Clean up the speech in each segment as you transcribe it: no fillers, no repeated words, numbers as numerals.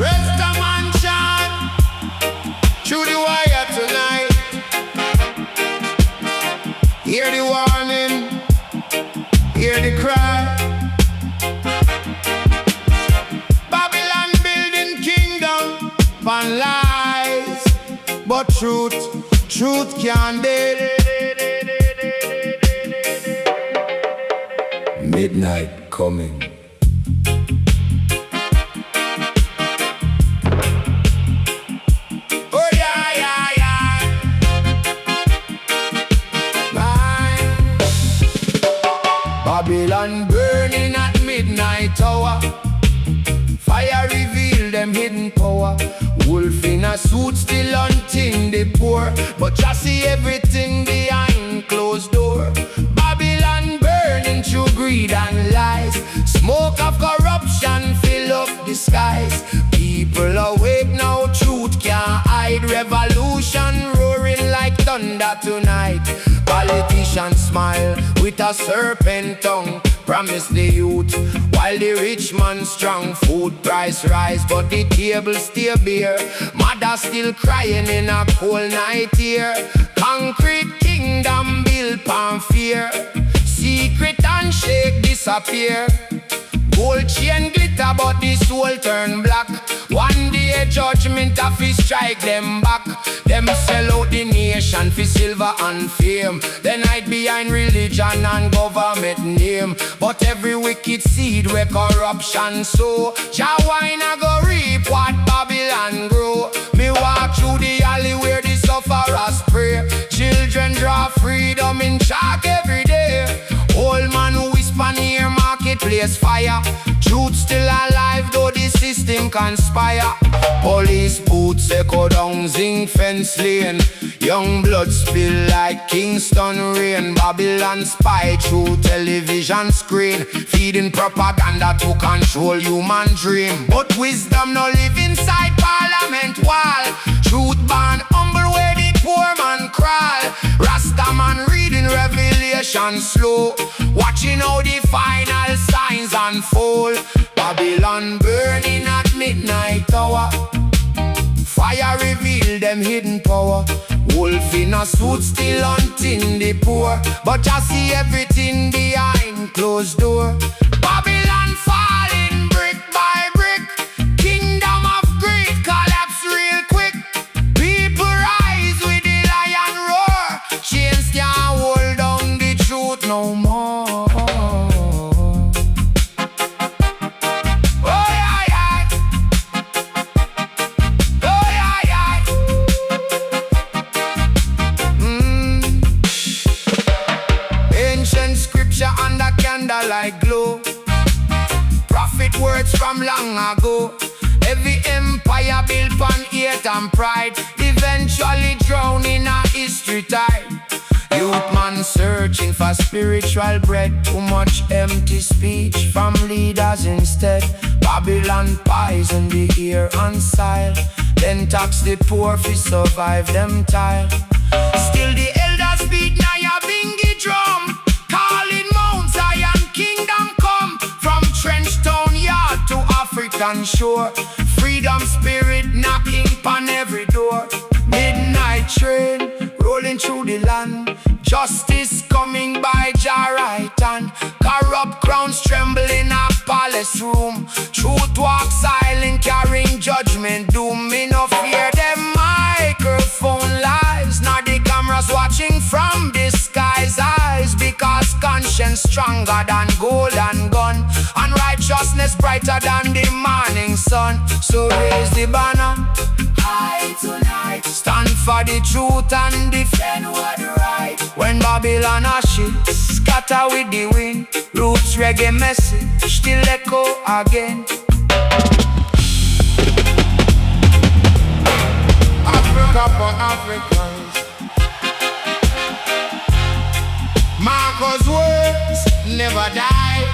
Rastaman chant through the wire tonight. Hear the warning, hear the cry. Babylon building kingdom on lies, but truth can't dead. Midnight coming. Oh yeah, yeah, yeah. Mine. Babylon burning at midnight hour. Fire reveal them hidden power. Wolf in a suit still hunting the poor, but just see everything behind closed door. Babylon burning through greed and lies. Smoke of corruption fill up the skies. People awake now, truth can't hide. Revolution roaring like thunder tonight. Politicians smile with a serpent tongue. Promise the youth while the rich man strong. Food price rise but the table stay bare. Mother still crying in a cold night here. Concrete kingdom built on fear. Secret handshake disappear. Gold chain glitter but the soul turn black. One day judgment of fi strike them back. Them sell out the nation for silver and fame. Then hide behind religion and government name. But every wicked seed where corruption sow, Jah wine a go reap what Babylon grow. Me walk through the alley where the sufferers pray. Children draw freedom in chalk every day. Old man who whisper near marketplace fire. Truth still alive though the system conspire. Police boots echo down zinc fence lane. Young blood spill like Kingston rain. Babylon spy through television screen, feeding propaganda to control human dream. But wisdom no live inside parliament wall. Truth born humble where the poor man crawl. Rastaman reading revelation slow, watching how the final signs unfold. Babylon burning at midnight hour. Fire reveal them hidden power. Wolf in a suit still hunting the poor, but I see everything behind closed door. Babylon falling brick by brick. Kingdom of greed collapse real quick. People rise with the lion roar. Chains can't hold down the truth no more. Like glow, prophet words from long ago. Every empire built on hate and pride, eventually drown in a history tide. Youth man searching for spiritual bread. Too much empty speech from leaders instead. Babylon poison the ear and style, then tax the poor fi survive them tile. Still the elders beat Nyabinghi drum, calling Mount Zion kingdom come. From trench town yard to African shore, freedom spirit knocking on every door. Midnight train rolling through the land, justice coming by Jah right hand. Corrupt crowns tremble in a palace room. Truth walk silent carrying judgment doom. Me no fear them microphone lies, nor the cameras watching from the sky's eyes. Because conscience stronger than gold and gun, and righteousness brighter than the morning sun. So raise the banner high tonight, stand for the truth and defend what right. When Babylon ashes scatter with the wind, roots reggae message still echo again. Africa for Africans, Marcos words never die.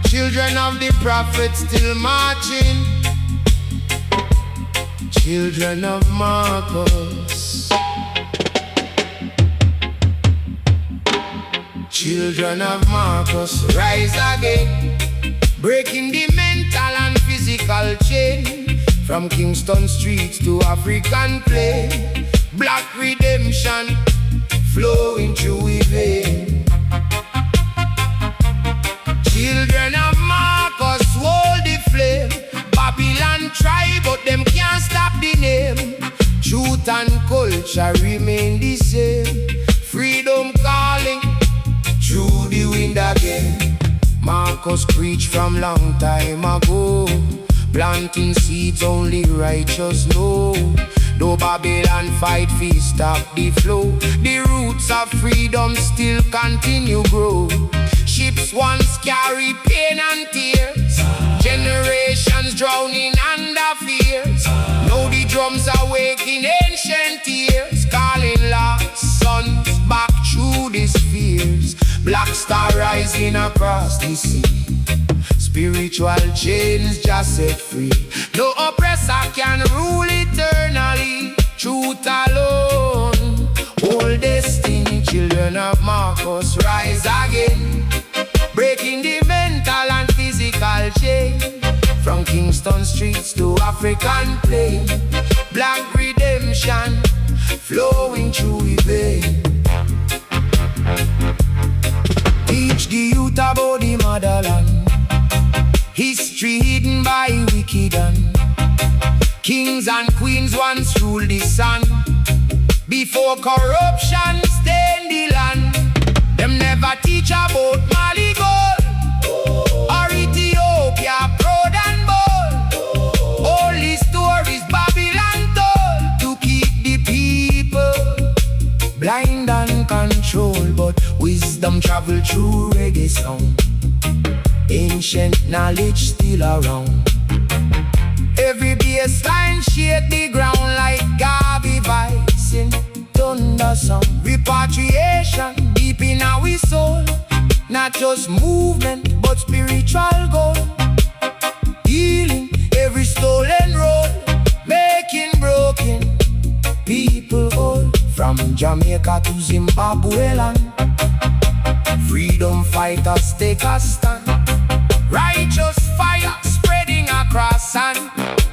Children of the prophet still marching. Children of Marcus, children of Marcus, rise again, breaking the mental and physical chain. From Kingston streets to African plain, black redemption flowing through a vein. Children of Marcus, hold the flame. Babylon try, but them can't stop the name. Truth and culture remain the same. Freedom calling through the wind again. Marcus preached from long time ago, planting seeds only righteous know. Though Babylon fight fi stop the flow, the roots of freedom still continue grow. Ships once carry pain and tears, generations drowning under fears. Now the drums are waking ancient years, calling lost sons back through the spheres. Black star rising across the sea, spiritual chains just set free. No oppressor can rule eternally. Truth alone hold destiny. Children of Marcus, rise again, breaking the mental and physical chain. From Kingston streets to African plain, black redemption flowing through the vein. Teach the youth about the motherland, history hidden by wicked and kings and queens once ruled the sun. Before corruption stained the land, them never teach about Mali gold or Ethiopia proud and bold. Only stories Babylon told to keep the people blind and controlled. But wisdom travel through reggae sound, ancient knowledge still around. Every bassline shake the ground like Garvey vibes in thunder sound. Repatriation deep in our soul, not just movement but spiritual goal. Healing every stolen road, making broken people whole. From Jamaica to Zimbabwe land, freedom fighters take a stand. Righteous fire spreading across and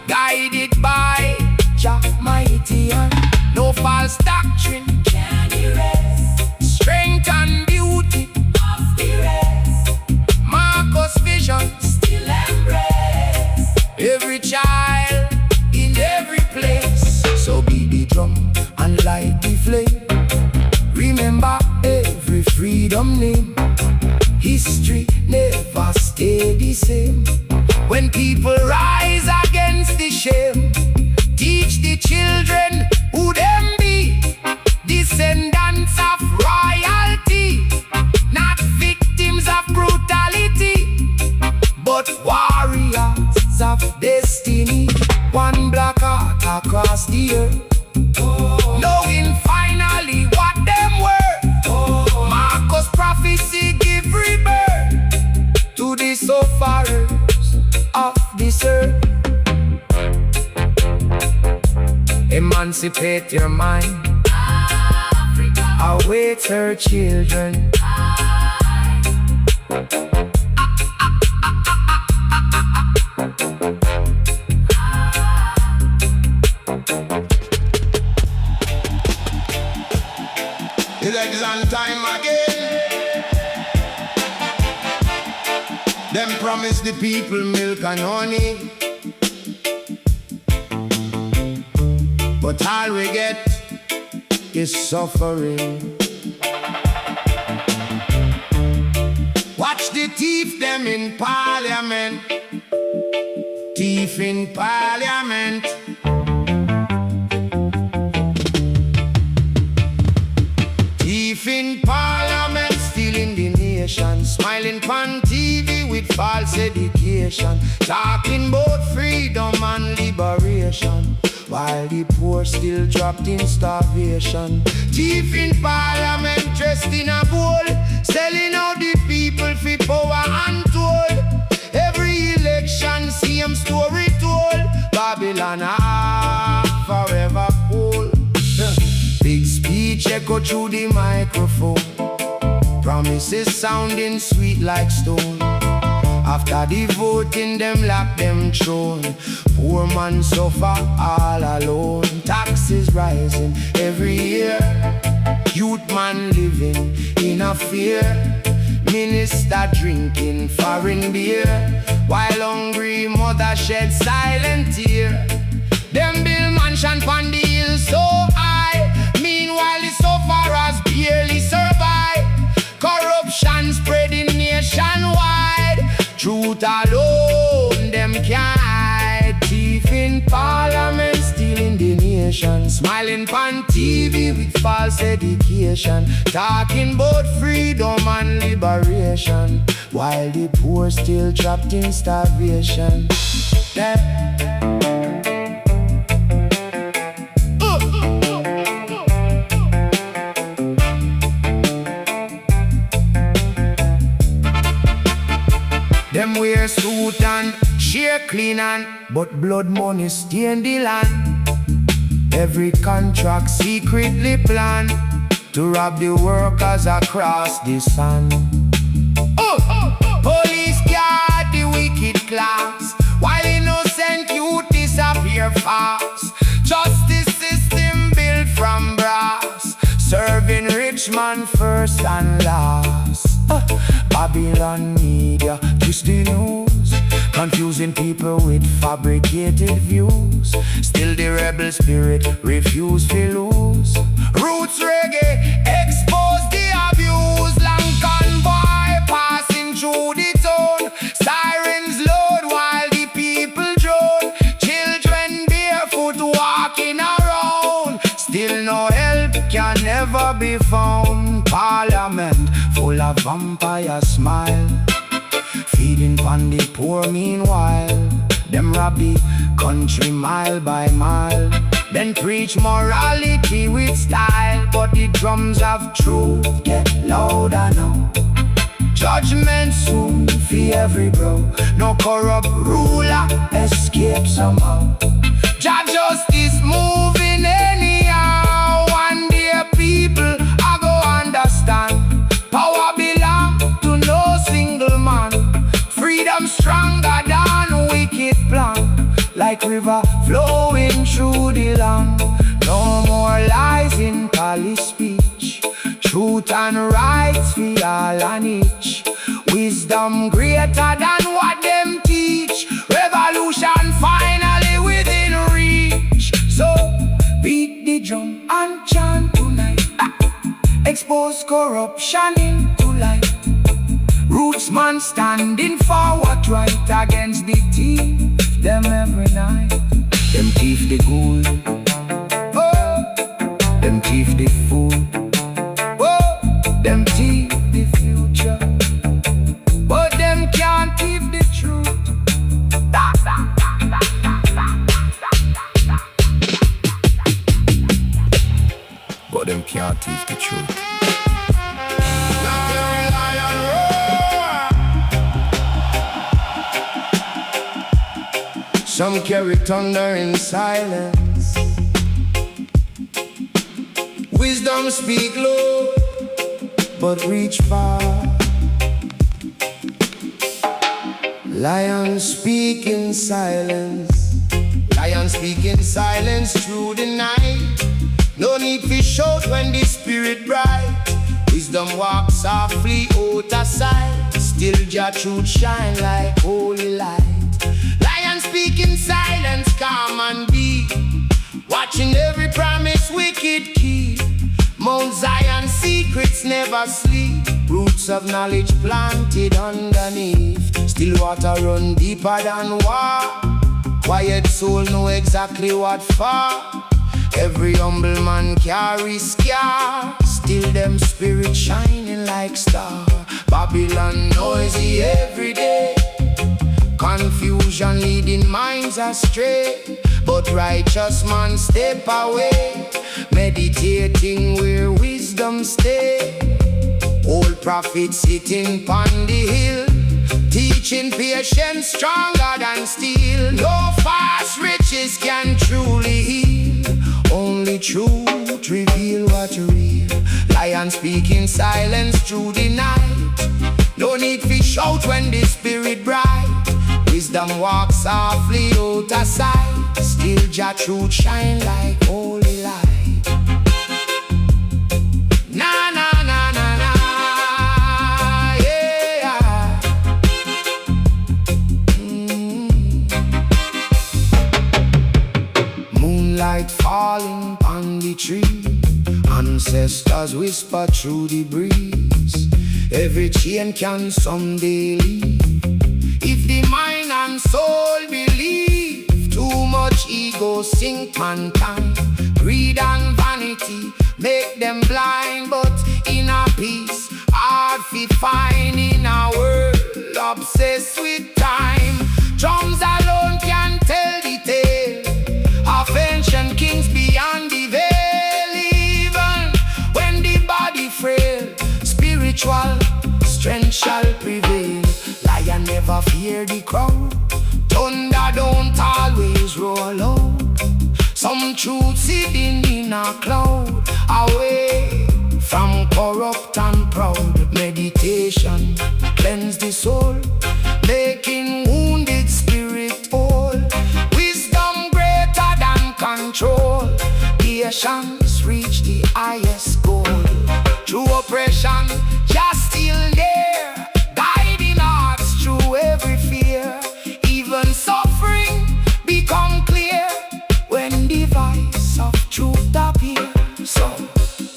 guided by Jah mighty hand. No false doctrine can erase strength and beauty of the race. Marcus vision still embrace every child in every place. So beat the drum and light the flame. Remember every freedom name. History never stay the same. When people rise against the shame, teach the children who them be. Descendants of royalty, not victims of brutality, but warriors of destiny. One black heart across the earth, knowing finally what them were. Marcus prophecy give rebirth to the sufferers of this earth. Emancipate your mind, Africa awaits her children. It's exam time again. Them promise the people milk and honey, but all we get is suffering. Watch the thief them in parliament, thief in parliament. Thief in parliament, stealing the nation, smiling on TV with false education, talking about freedom and liberation, while the poor still trapped in starvation. Thief in parliament, dressed in a bowl, selling out the people for power untold. Every election, same story told. Babylon through the microphone. Promises sounding sweet like stone. After the voting, them lock them throne. Poor man suffer all alone. Taxes rising every year. Youth man living in a fear. Minister drinking foreign beer, while hungry mother shed silent tear. Them build mansion pon the hill so high. Meanwhile the sufferers barely survive. Corruption spreading nationwide. Truth alone them can't hide. Thief in parliament stealing the nation. Smiling pon TV with false education. Talking about freedom and liberation, while the poor still trapped in starvation. Them wear suit and share clean and, but blood money stain the land. Every contract secretly planned to rob the workers across the sun. Police guard the wicked class, while innocent youth disappear fast. Justice system built from brass, serving rich man first and last. Babylon media twist the news, confusing people with fabricated views. Still the rebel spirit refuse to lose. Roots reggae expose the abuse. Long convoy passing through the town. Sirens loud while the people drone. Children barefoot walking around. Still no help can never be found. Parliament full of vampire smile, feeding pon the poor meanwhile. Them rob the country mile by mile, then preach morality with style. But the drums of truth get louder now. Judgment soon for every bro. No corrupt ruler escape somehow. Jah justice moving anyhow. One day people I go understand. Power belong to no single man. Freedom stronger than wicked plan. Like river flowing through the land. No more lies in palace speech. Truth and rights for all and each. Wisdom greater than what them teach. Revolution finally within reach. So beat the drum and chant tonight. Expose corruption into light. Roots man standing for what right against the thief. Them every night. Them thief the gold. Oh, them thief the food. Oh, them thief the future. But them can't thief the truth. But them can't thief the truth. Some carry thunder in silence. Wisdom speak low, but reach far. Lions speak in silence. Lions speak in silence through the night. No need to shout when the spirit bright. Wisdom walks softly out of sight. Still Jah truth shine like holy light. Lions speak in silence, calm and be, watching every promise wicked keep. Mount Zion secrets never sleep. Roots of knowledge planted underneath. Still water run deeper than war. Quiet soul know exactly what for. Every humble man carries scar. Still them spirit shining like star. Babylon noisy every day. Confusion leading minds astray. But righteous man step away, meditating where wisdom stay. Old prophets sitting pon the hill, teaching patience stronger than steel. No false riches can truly heal. Only truth reveal what real. Lion speaking silence through the night. No need to shout when the spirit bright. Wisdom walks softly out of sight. Still Jah truth shine like holy light. Na na na na na, yeah. Moonlight falling on the tree. Ancestors whisper through the breeze. Every chain can someday leave. If the mind and soul believe, too much ego sink mankind. Greed and vanity make them blind, but inner peace hard to find in a world obsessed with time. Drums alone can tell the tale of ancient kings beyond the veil. Even when the body frail, spiritual strength shall prevail. Lion never fear the crowd. Thunder don't always roll out. Some truth sitting in a cloud, away from corrupt and proud. Meditation cleanse the soul, making wounded spirit whole. Wisdom greater than control. Patience reach the highest goal. Through oppression, just still there, guiding hearts through every fear. Even suffering become clear when the voice of truth appear. So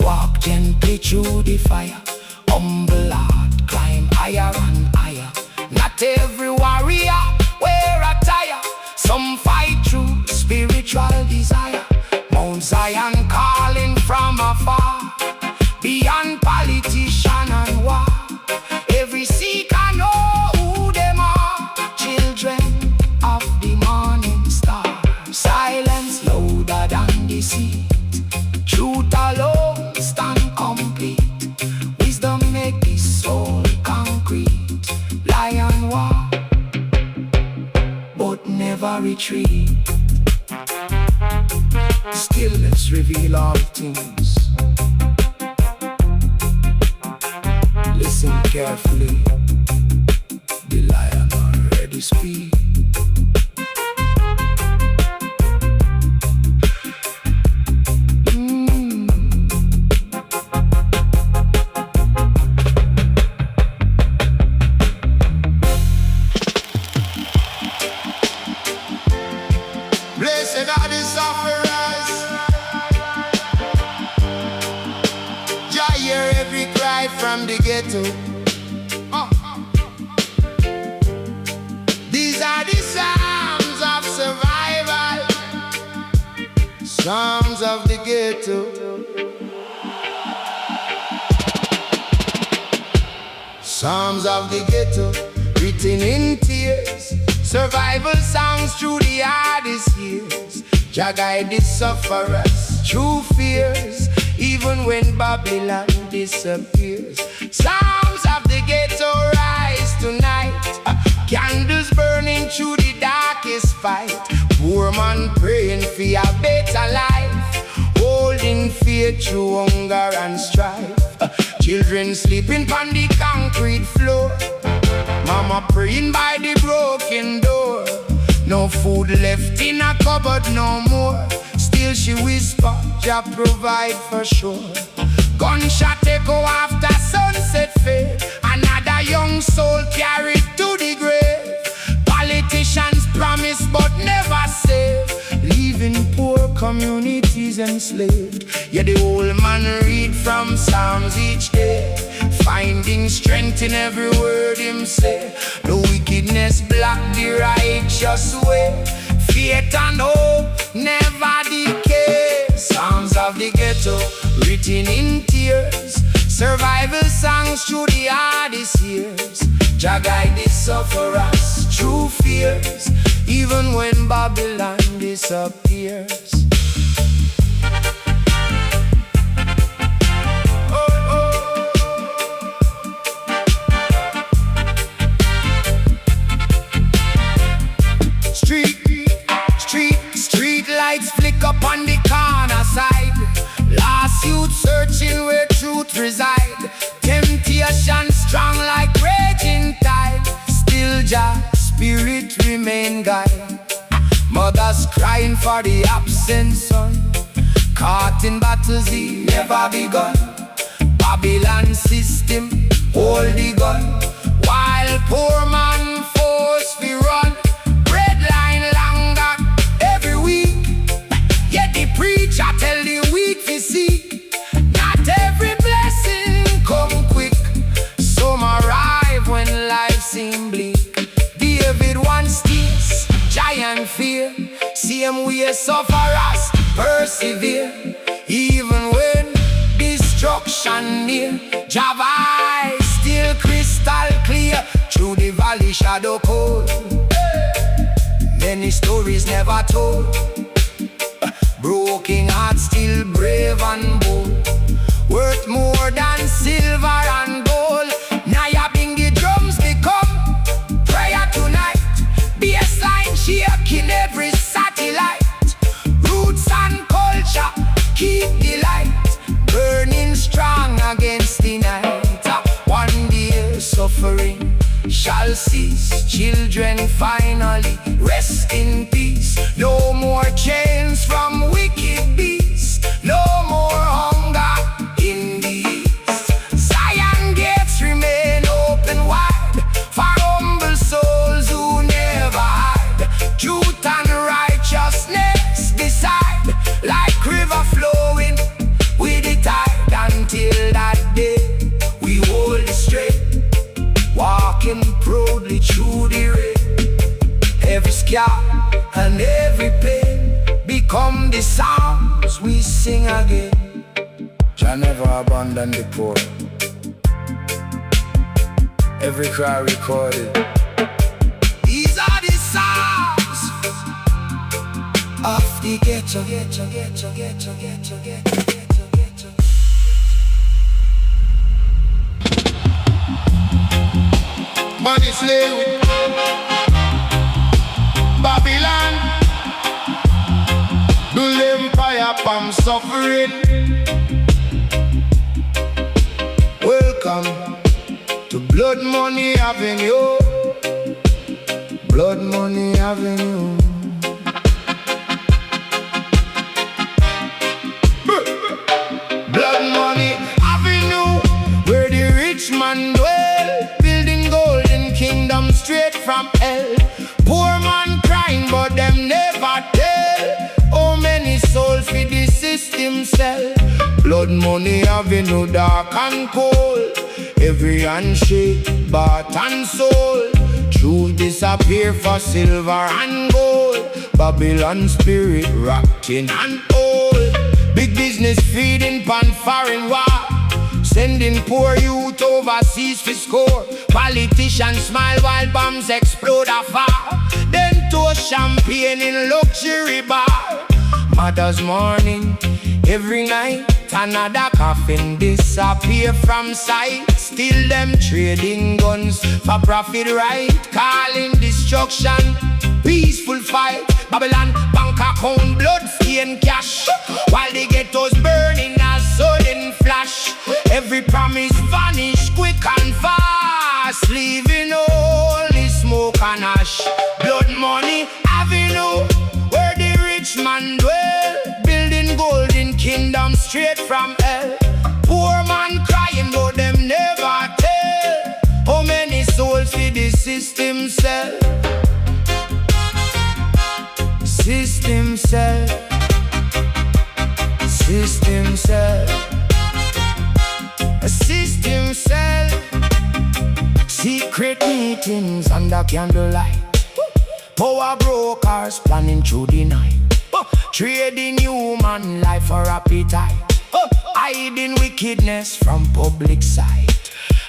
walk gently through the fire, humble heart, climb higher and higher. Not every warrior wear attire. Some fight through spiritual desire. Mount Zion calling from afar, beyond politician and war. Every seeker know who them are, children of the morning star. Silence louder than deceit, truth alone stand complete. Wisdom make the soul concrete. Lion walk, but never retreat. Stillness reveal all things. Listen carefully, the lion already speak. Blessed are the sufferers. Jah hear every cry from the ghetto. These are the psalms of survival, psalms of the ghetto, psalms of the ghetto, written in tears. Survival songs through the hardest years. Jah guide the sufferers through fears, even when Babylon disappears. Psalms of the ghetto rise tonight, candles burning through the darkest fight. Poor man praying for a better life, holding faith through hunger and strife. Children sleeping on the concrete floor, mama praying by the broken door. No food left in a cupboard no more. Still she whisper, Jah provide for sure. Gunshot echo after sunset fade. Another young soul carried to the grave. Politicians promise but never save, leaving poor communities enslaved. Yeah, the old man read from Psalms each day, finding strength in every word him say. The wickedness block the righteous way. Faith and hope never decay. Psalms of the ghetto, written in tears. Survival songs through the hardest years. Jah guide the sufferers through fears, even when Babylon disappears. Street lights flick up on the corner side. Last youth searching where truth for the absent son, caught in battles he never begun. Babylon system hold the gun, while poor man force we run. Bread line longer every week, yet the preacher tell the weak to see. Not every blessing come quick, some arrive when life seem bleak. David once tears, giant fear, same way sufferers persevere. Even when destruction near, Java eyes still crystal clear. Through the valley shadow cold, many stories never told. Broken heart still brave and bold, worth more than silver and gold. Nyabinghi drums become prayer tonight, bassline shaking every satellite. Roots and culture keep the light burning strong against the night. One day suffering shall cease, children finally rest in peace. No more chains from wicked beasts, no more hunger in the east. Zion gates remain open wide for humble souls who never hide. Truth and righteousness decide, like river flowing with the tide. Until that day we hold it straight, walking proudly through the rain. Every scar and every pain become the songs we sing again. Jah never abandon the poor, every cry recorded. These are the songs of the ghetto, ghetto, ghetto, ghetto, ghetto, ghetto, ghetto. Money slave, Babylon, build empire from suffering. Welcome to Blood Money Avenue, Blood Money Avenue. Blood Money Avenue, where the rich man dwell, building golden kingdom straight from hell. Poor man crying but them never tell how many souls for the system sell. Blood Money Avenue dark and cold, every handshake bought and sold. Truth disappear for silver and gold, Babylon spirit rocking and old. Big business feeding pan foreign war, sending poor youth overseas for score. Politicians smile while bombs explode afar, then toast champagne in luxury bar. Mother's morning, every night, another coffin disappear from sight. Still them trading guns for profit right, calling destruction peaceful fight. Babylon bank account blood stain cash, while the ghettos burning as sudden flash. Every promise vanish quick and fast, leaving only smoke and ash. Blood Money Avenue, where the rich man dwell, building golden kingdom straight from hell. Poor man crying but them never tell how many souls for the system sell. System sell, system sell, a system sell. Secret meetings under candlelight, power brokers planning through the night, trading human life for appetite, hiding wickedness from public sight.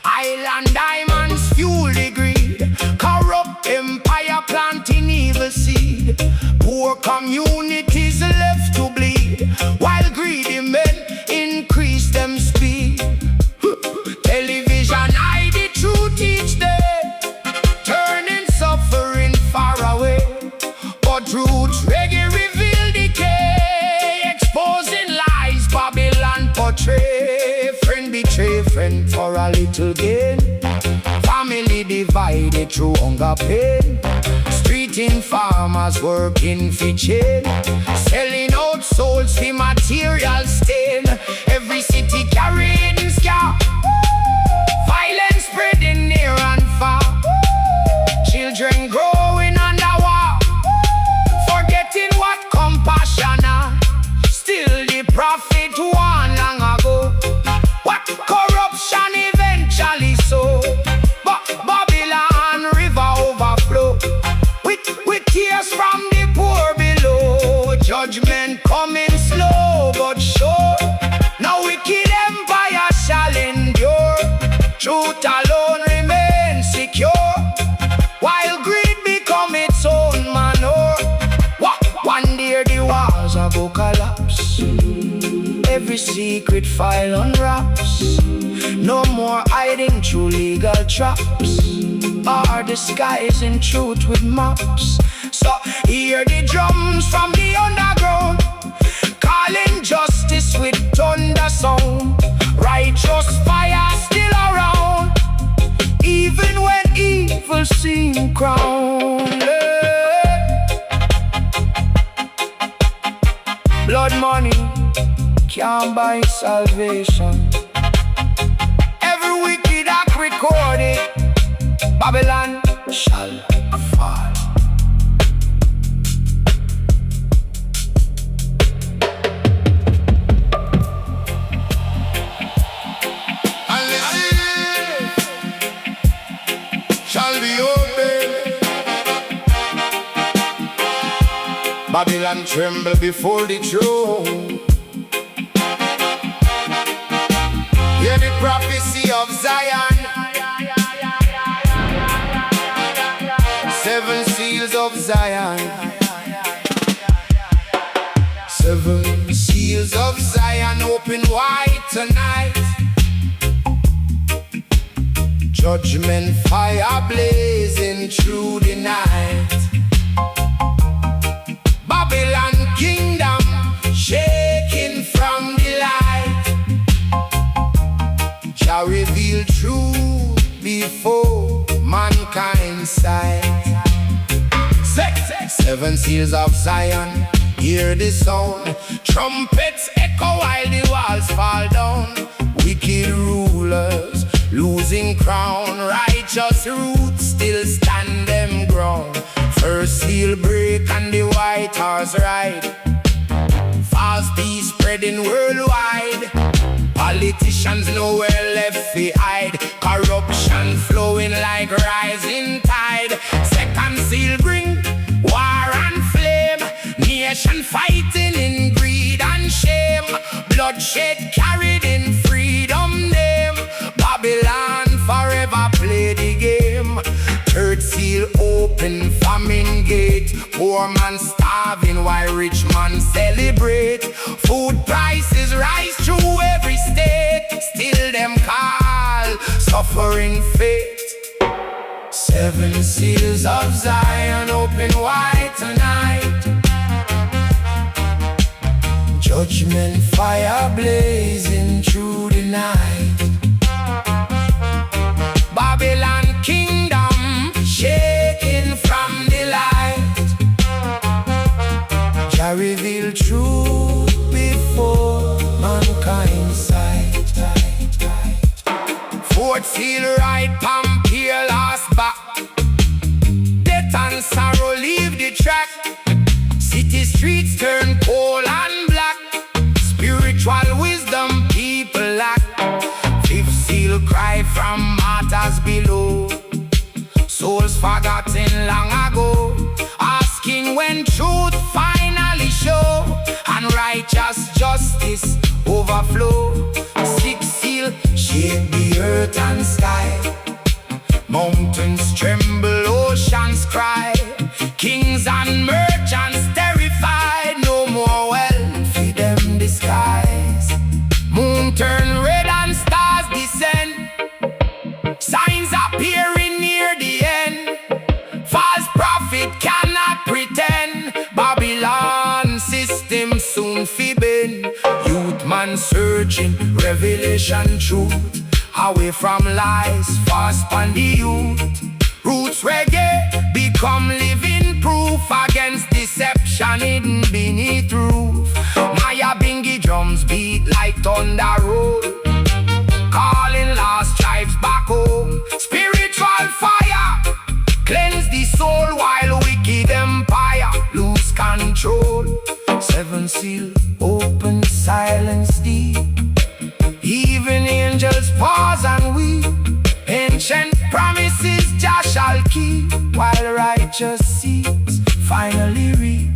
Island diamonds fuel the greed, corrupt empire planting evil seed. Poor communities left to bleed, while greedy men increase them speed. Television hide the truth each day, turning suffering far away. But roots reggae reveal decay, exposing lies Babylon portray. Friend betray friend for a little gain, family divided through hunger pain. Street Cheating farmers working for chain, selling out souls for material stain. Every city carrying scar, violence spreading near and far. Children growing under war, forgetting what compassion are. Still the prophet warned long ago, what corruption eventually so. But Babylon river overflow with tears from the poor below. Judgment coming slow but sure. No wicked empire shall endure. Truth alone remains secure, while greed become its own manure. One day the walls are go collapse, every secret file unwraps. No more hiding through legal traps, or disguising truth with maps. So hear the drums from the underground, calling justice with thunder sound. Righteous fire still around, even when evil seem crowned. Blood money can't buy salvation. Every wicked act recorded, Babylon shall fall. And the sea shall be open. Babylon tremble before the throne. Hear the prophecy of Zion. 7 seals of Zion. 7 seals of Zion open wide tonight. Judgment fire blazing through the night. Babylon kingdom shaking from the light. Shall reveal truth before mankind's sight. 7 seals of Zion, hear the sound. Trumpets echo while the walls fall down. Wicked rulers losing crown, righteous roots still stand them ground. First seal break and the white horse ride. False peace spreading worldwide. Politicians nowhere left to hide. Corruption flowing like rising tide. Second seal bring war and flame. Nation fighting in greed and shame. Bloodshed carried in freedom name. Babylon forever play the game. Third seal open, famine gate. Poor man starving while rich man celebrate. Food prices rise through every state. Still them call suffering fate. 7 seals of Zion open wide tonight. Judgment fire blazing through the night. Babylon kingdom shaking from the light. Jah reveal truth before mankind's sight. 4th seal right Pampir last back. Death and sorrow leave the track. City streets turn cold and black. Spiritual wisdom people lack. 5th seal cry from martyrs below. Souls forgotten long ago, asking when truth finally show and righteous justice overflow. 6th seal shake the earth and sky. Mountains tremble, oceans cry. Kings and merchants terrified. No more wealth for them disguise. Moon turn red and stars descend. Signs appearing near the end. False prophet cannot pretend. Babylon system soon fibbing. Youth man searching revelation truth. Away from lies, fast on the youth. Roots reggae become living proof against deception hidden beneath roof. Nyabinghi drums beat like thunder roll, calling lost tribes back home. Spiritual fire cleanse the soul while wicked empire lose control. Seven seal open, silence deep. Even angels pause and weep. Ancient promises Jah shall keep, while righteous seeds finally reap.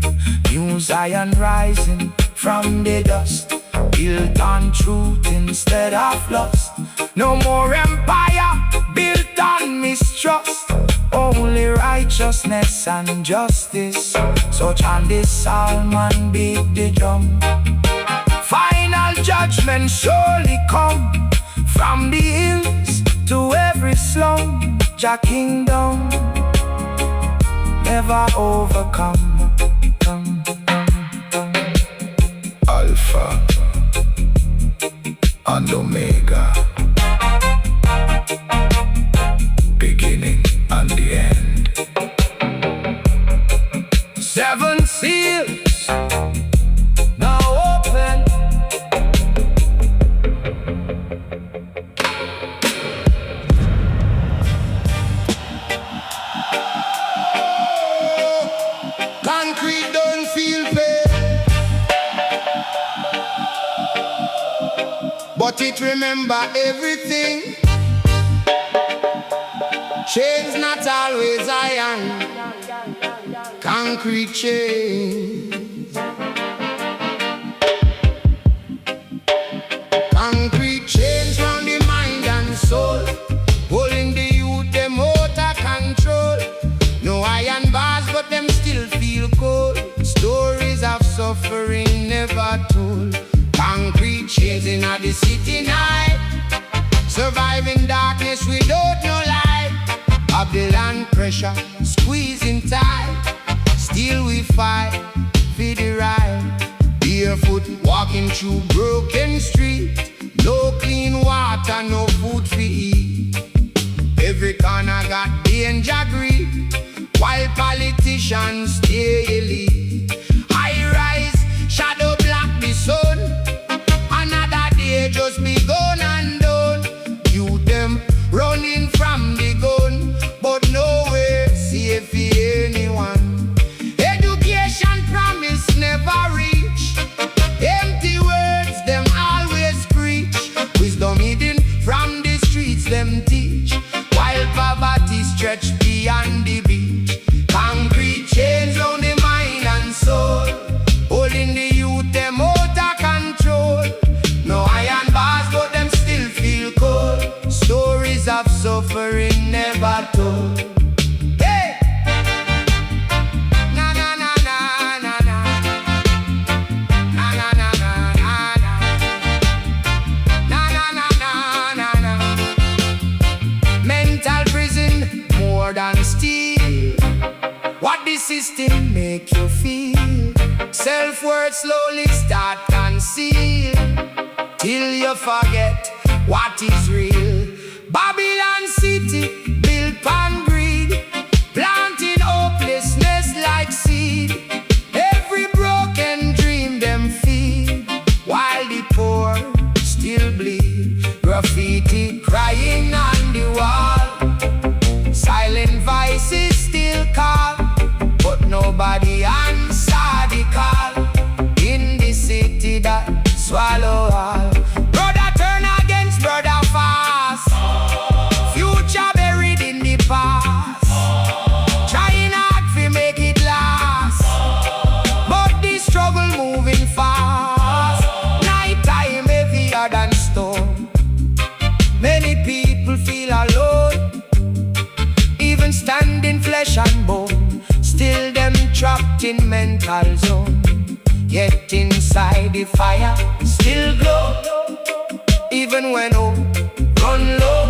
New Zion rising from the dust, built on truth instead of lust. No more empire built on mistrust, only righteousness and justice. So chant this psalm and beat the drum. Final judgment surely come, from the hills to every slum. Jah kingdom never overcome. Alpha and Omega, beginning and the end. Seven seals now open. Concrete don't feel pain, but it remember everything. Chains not always iron, concrete chains. Concrete chains round the mind and soul, holding the youth them out of control. No iron bars but them still feel cold. Stories of suffering never told. Concrete chains in the city night, surviving darkness without no light. Of the land pressure squeezing tight, still we fight for the right. Barefoot walking through broken street, no clean water, no food to eat. Every corner got danger greed, while politicians stay elite. High rise, shadow block the sun, another day just begun and done. Youth them running from the gun, but nowhere safe for anyone. Education promise never reach, empty words them always preach. Wisdom hidden from the streets them teach, while poverty stretch beyond the beach. Concrete chains on the mind and soul, holding the youth them out of control. No iron bars but them still feel cold. Stories of suffering never told. Hey! Na na na na na na. Na na na na na na. Na na na na na na. Mental prison more than steel. What the system make you feel? Self-worth slowly start conceal, till you forget what is real. Babylon city built on greed, planting hopelessness like seed. Every broken dream them feed, while the poor still bleed. Graffiti crying on the wall, silent voices still call, but nobody answer the call. In the city that swallow all, brother turn against brother fast. Future buried in the past, trying hard to make it last, but the struggle moving fast. Night time heavier than storm, many people feel alone, even standing flesh and bone. Still them trapped in mental zone, yet inside the fire still glow. Even when hope run low,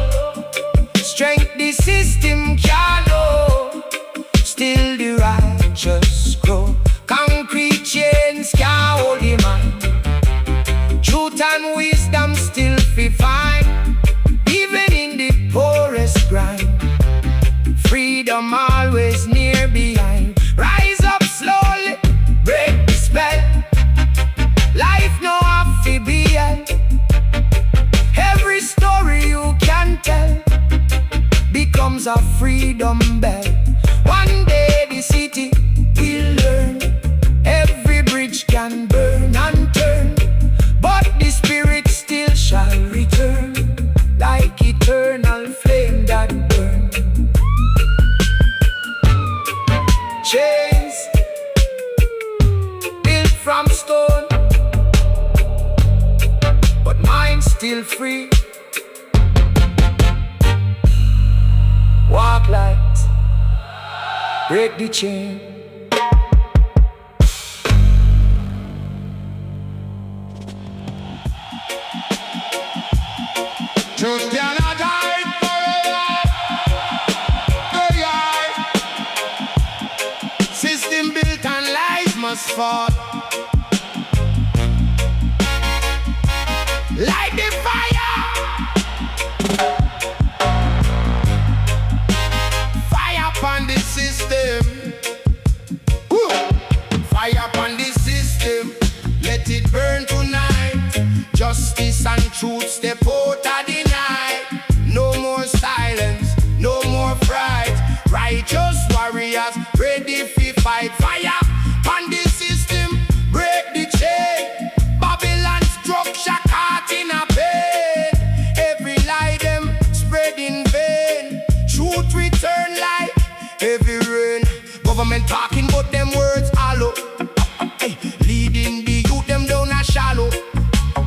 strength the system can't know, still the righteous grow. Concrete chains can't hold the man, truth and wisdom still fi find. Even in the poorest grind, freedom always near behind. Right. still free. Walk light, break the chain. Truth cannot hide forever. System built and lies must fall. Light the fire. Fire upon the system. Woo. Fire upon the system. Let it burn tonight. Justice and truth step out of the night. No more silence, no more fright. Righteous warriors ready to fight. Fire upon the system. Break the chain. Babylon structure caught in a pain. Every lie them spread in vain. Truth return like heavy rain. Government talking but them words hollow. Hey, leading the youth them down a shallow.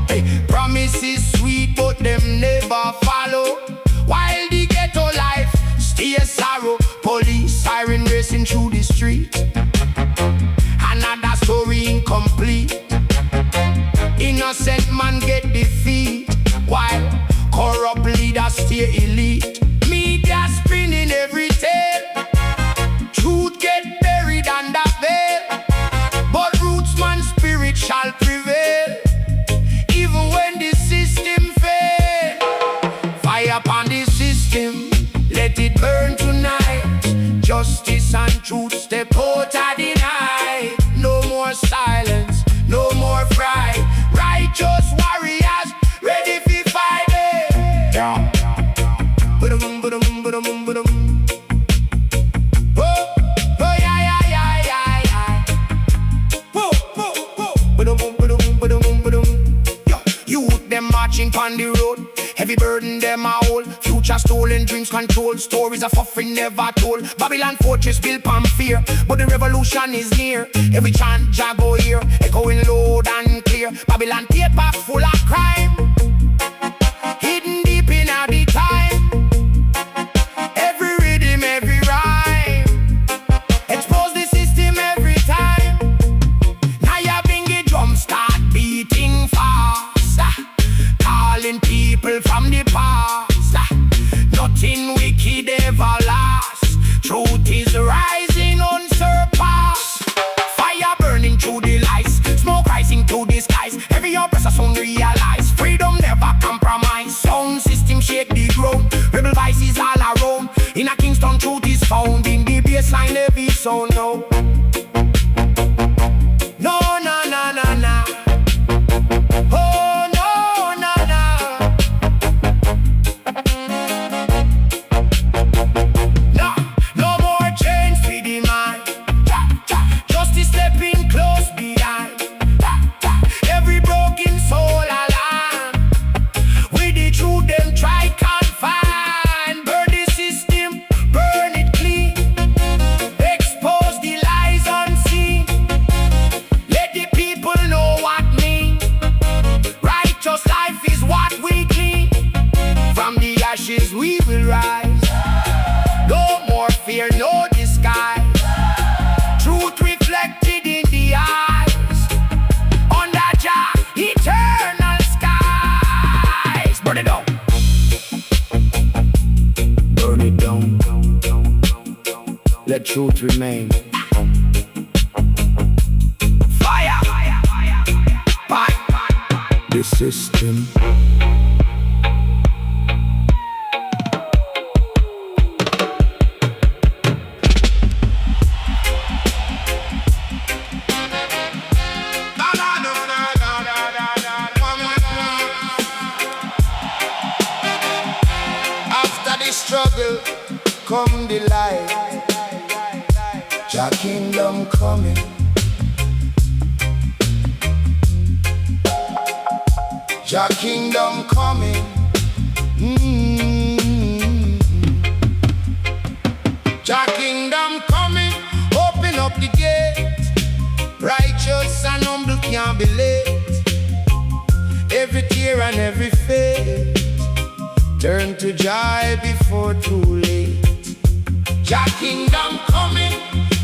Hey, promises sweet but them never follow. While the ghetto life stay a sorrow. Police siren racing through the street. Another story incomplete. Innocent man get defeat, while corrupt leaders stay elite. Media spinning every tale. Truth get buried under veil. But roots man spirit shall prevail. Even when the system fail. Fire upon the system. Let it burn tonight. Justice and truth step out of the night. No more silence, no more fright. Righteous warriors ready to fight it. Yeah. Ba-dum, ba-dum, ba-dum, ba-dum. Oh, oh, yeah, yeah, yeah, yeah, yeah. Whoa, whoa, whoa. Ba-dum, ba-dum, ba-dum, ba-dum. Yo, youth them marching on the road. Heavy burden them a hold. Future stolen, dreams controlled. Stories of suffering never told. Babylon fortress built on fear, but the revolution is near. Every chant jago here, echoing loud and clear. Babylon paper full of crime, hidden deep in all the time. Every rhythm, every rhyme, expose the system every time. Nyabinghi drum start beating fast, calling people from the past. Nothing wicked ever lasts. Truth is rising unsurpassed. Fire burning through the lights, smoke rising to the skies. Every oppressor soon realize freedom never compromise. Sound system shake the ground. Rebel vices all around. In a Kingston truth is found. In the bassline every sound. No, no, no, no, no, no. Oh, no, no, no. No, no more change for the mind. Justice stepping close behind. Every broken soul alive. With the truth them try confine. Burn the system, burn it clean. Expose the lies unseen. Let the people know what mean. Righteous life is what we clean. From the ashes we will rise. No more fear, no disguise. Truth reflected in the eyes. Under Jah, eternal skies. Burn it down. Burn it down. Let truth remain. Fire. Fight the system. After the struggle, come the light. Jah kingdom coming. Jah kingdom coming. Jah kingdom coming. Open up the gate. Righteous and humble can't be late. Every tear tear and every fate turn to joy before too late. Jah kingdom coming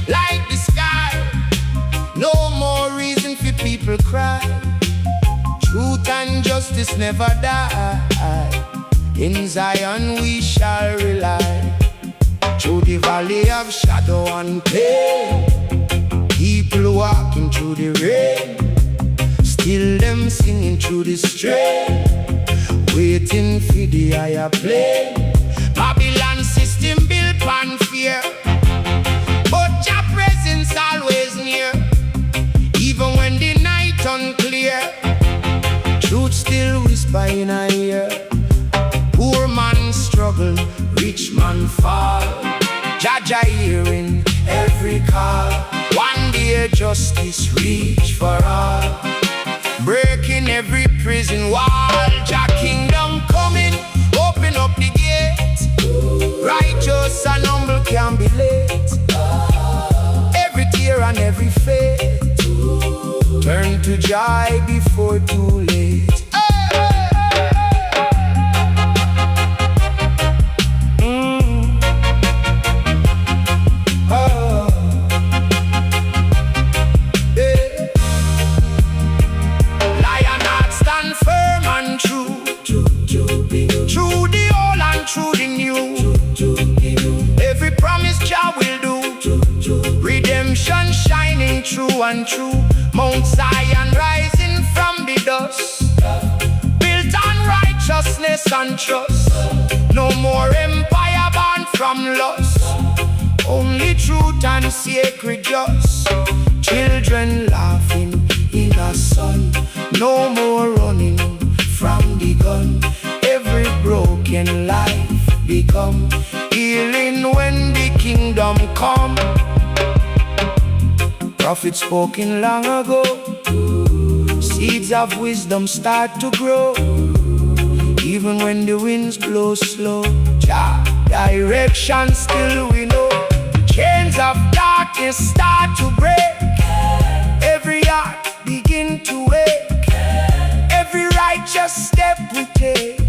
like the sky. No more reason for people cry. Truth and justice never die. In Zion we shall rely. Through the valley of shadow and pain, people walking through the rain, still them singing through the strain, waiting for the higher plane. Babylon system built on fear, but Jah presence always near. Even when the night unclear, truth still whisper in our ear. Poor man struggle, rich man fall. Jah Jah hearing every call. One day justice reach for all, breaking every prison wall. Jah kingdom coming, open up the gate. Righteous and humble can be late. Every tear and every fate turn to joy before too late. True the new, every promise Jah will do. Redemption shining true and true. Mount Zion rising from the dust, built on righteousness and trust. No more empire born from lust, only truth and sacred just. Children laughing in the sun, no more running from the gun. Every broken life become healing when the kingdom come. Prophets spoken long ago, seeds of wisdom start to grow. Even when the winds blow slow, Jah direction still we know. Chains of darkness start to break, every heart begin to wake. Every righteous step we take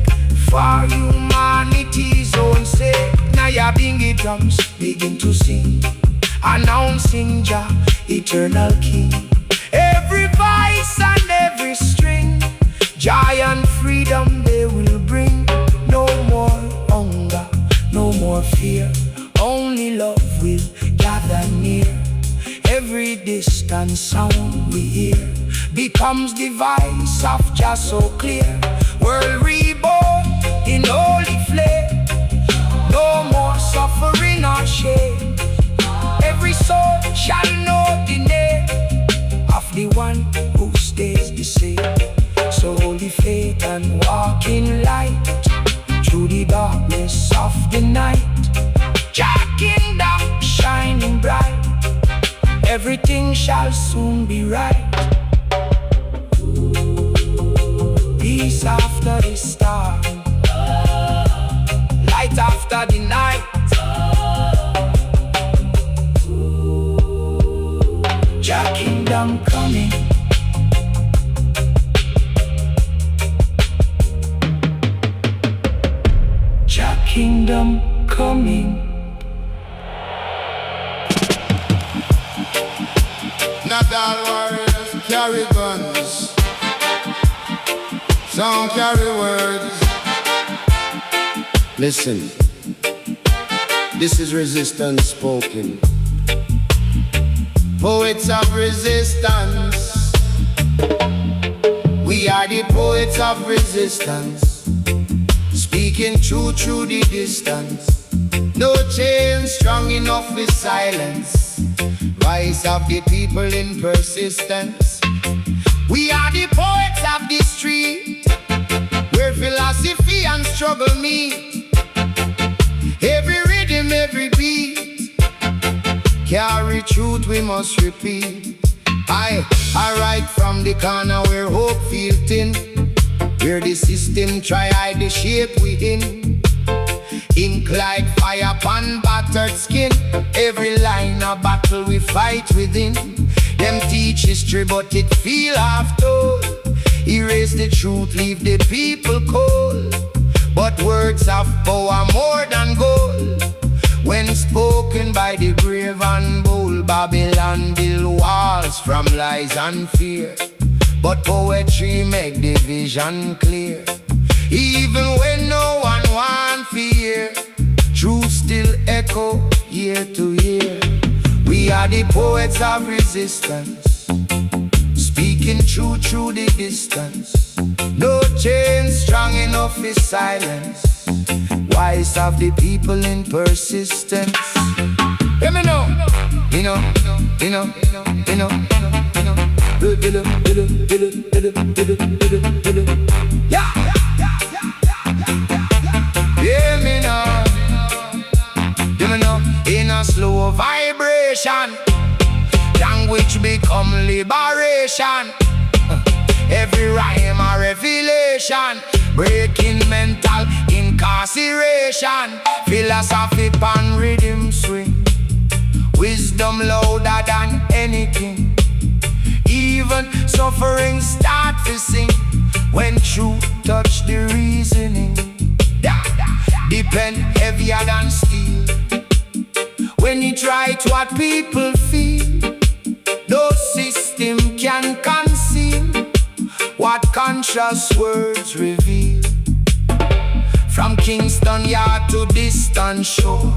for humanity's own sake. Nyabinghi drums begin to sing, announcing Jah, eternal King. Every voice and every string, joy and freedom they will bring. No more hunger, no more fear, only love will gather near. Every distant sound we hear becomes the voice of Jah so clear. World reborn in holy flame, no more suffering or shame. Every soul shall know the name of the one who stays the same. So holy faith and walk in light through the darkness of the night. Jah kingdom shining bright, everything shall soon be right. Peace after the storm, light after the night. Jah kingdom coming. Jah kingdom coming. Not all warriors carry guns, some carry words. Listen, this is resistance spoken. Poets of resistance, we are the poets of resistance, speaking true through the distance. No chain strong enough with silence, voice of the people in persistence. We are the poets of the street, where philosophy and struggle meet. Every rhythm, every beat, carry truth we must repeat. I write from the corner where hope feels thin, where the system try hide the shape within. Ink like fire upon battered skin, every line a battle we fight within. Them teach history but it feel half told. Erase the truth, leave the people cold. But words have power more than gold. When spoken by the brave and bold, Babylon build walls from lies and fear. But poetry make the vision clear. Even when no one want fear, truth still echo year to year. We are the poets of resistance, speaking truth through the distance. No chain strong enough for silence. Voice of the people in persistence. Hear me now. You know. Yeah. Hear me now. Hear me now. In a slow vibration, language become liberation. Every rhyme a revelation, breaking mental incarceration. Philosophy pan rhythm swing, wisdom louder than anything. Even suffering start to sing when truth touch the reasoning. Depend heavier than steel when it right what people feel. No system can conceal what conscious words reveal. From Kingston Yard to distant shore,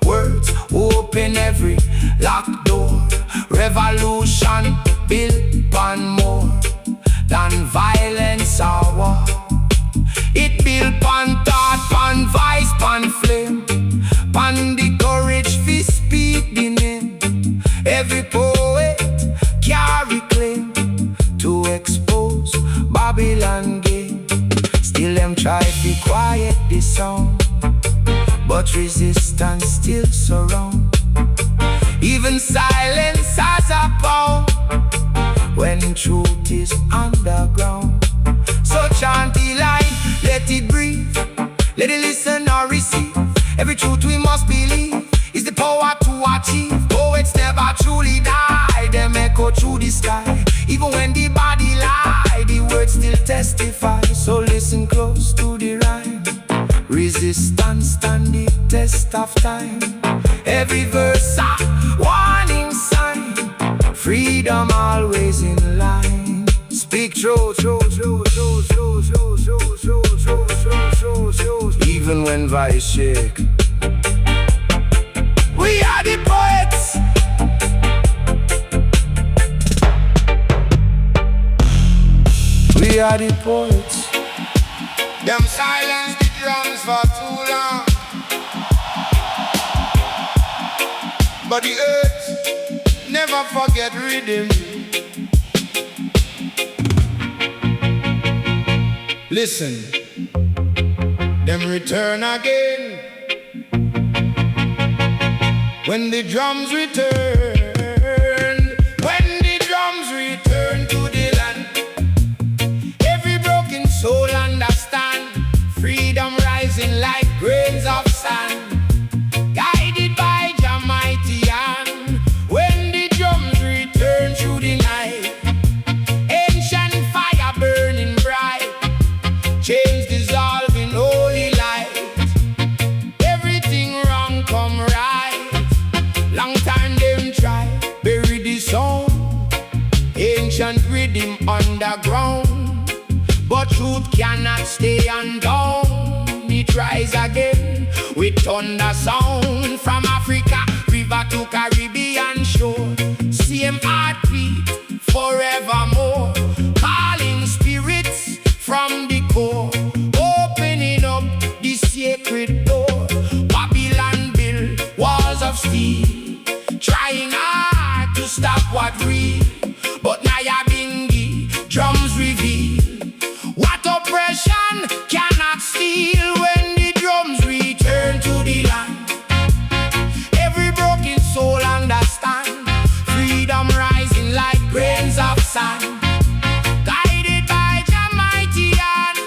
words open every locked door. Revolution built upon more than violence or war. It built upon thought, upon vice, upon flame, upon the courage to speak the name. Every poet carry claim to expose Babylon game. Still them try to quiet the sound, but resistance still surround. Even silence has a power when truth is underground. So chant the line, let it breathe, let it listen or receive. Every truth we must believe is the power to achieve. Poets never truly die, them echo through the sky. Even when the body lie, the words still testify. So listen close to the rhyme. Resistance stand the test of time. Every verse a warning sign. Freedom always in line. Speak truth, even when voice shake. We are the poets. We are the poets. Them silence the drums for too long, but the earth never forget rhythm. Listen, them return again when the drums return. When the drums return to the land, every broken soul understand. Freedom rising like grains of sand, guided by Jah mighty hand. When the drums return through the night, ancient fire burning bright, chains dissolve in holy light. Everything wrong come right. Long time them try bury the sound, ancient rhythm underground, but truth cannot stay undone. It rise again with thunder sound. From Africa river to Caribbean shore, same heartbeat forevermore. Calling spirits from the core, opening up the sacred door. Babylon build walls of steel, trying hard to stop what real. But Nyabinghi drums reveal what oppression cannot steal. When the drums return to the land, every broken soul understand. Freedom rising like grains of sand, guided by Jah mighty hand.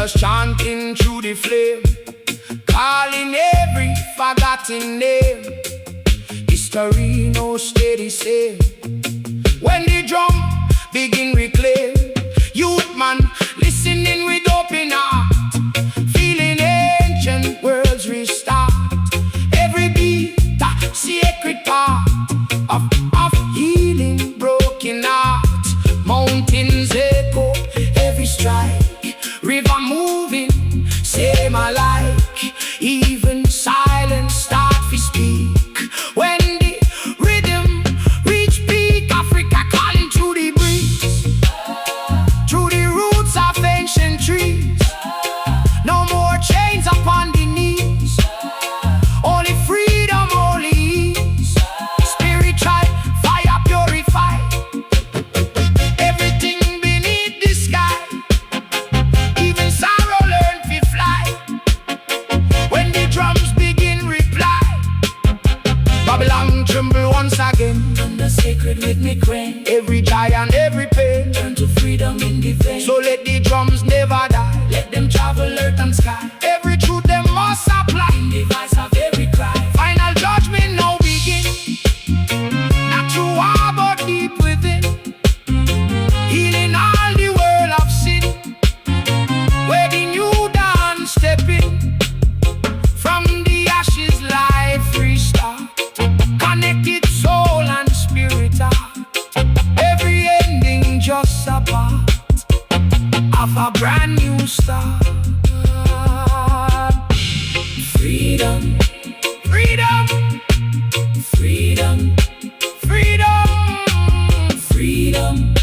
Just chanting through the flame, calling every forgotten name. History no steady same. When the drum begin reclaim, youth man listening with open heart, feeling ancient worlds restart. Every beat a sacred part of healing broken heart. Mountains echo every strike, river moving same alike. Even silence start to speak. When the rhythm reach peak, Africa calling through the breeze, through the roots of ancient trees. No more chains upon the knees, only freedom, only ease. Spiritual fire purify everything beneath the sky. Even sorrow learn to fly when the drums begin reply. Babylon tremble once again, And the sacred rhythmic rain every giant, every pain. turn to freedom in the vein. So let the drums never die, Let them travel earth and sky, every truth them must apply. in the voice of every cry. Final judgment now begin, not through war but deep within, healing all the world of sin. Where the new dawn step in, from the ashes life restart. Connected soul and spirit heart, every ending just a part of a brand new start. Freedom, Freedom, freedom, freedom, freedom.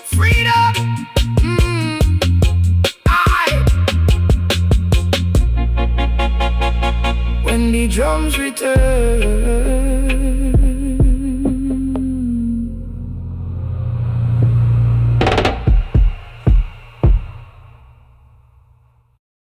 freedom. Aye. When the drums return,